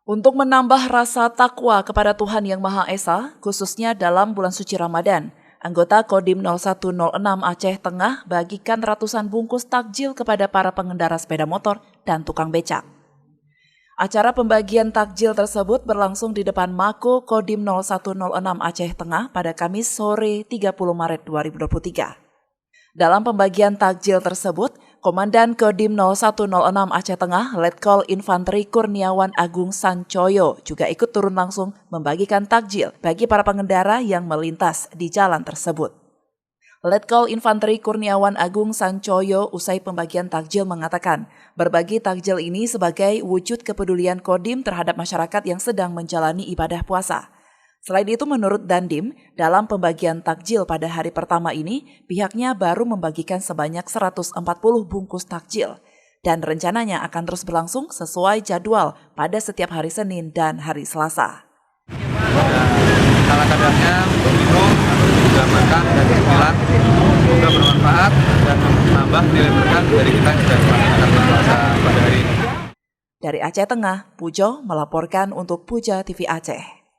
Untuk menambah rasa takwa kepada Tuhan Yang Maha Esa, khususnya dalam bulan suci Ramadan, anggota Kodim 0106 Aceh Tengah bagikan ratusan bungkus takjil kepada para pengendara sepeda motor dan tukang becak. Acara pembagian takjil tersebut berlangsung di depan Mako Kodim 0106 Aceh Tengah pada Kamis sore 30 Maret 2023. Dalam pembagian takjil tersebut, Komandan Kodim 0106 Aceh Tengah, Letkol Infanteri Kurniawan Agung Sancoyo juga ikut turun langsung membagikan takjil bagi para pengendara yang melintas di jalan tersebut. Letkol Infanteri Kurniawan Agung Sancoyo usai pembagian takjil mengatakan, berbagi takjil ini sebagai wujud kepedulian Kodim terhadap masyarakat yang sedang menjalani ibadah puasa. Selain itu, menurut Dandim, dalam pembagian takjil pada hari pertama ini, pihaknya baru membagikan sebanyak 140 bungkus takjil dan rencananya akan terus berlangsung sesuai jadwal pada setiap hari Senin dan hari Selasa. Kadarnya untuk minum, juga makan dan cemilan, semoga bermanfaat dan menambah nilai berkah dari kita yang sudah melaksanakan puasa pada hari ini. Dari Aceh Tengah, Pujo melaporkan untuk Puja TV Aceh.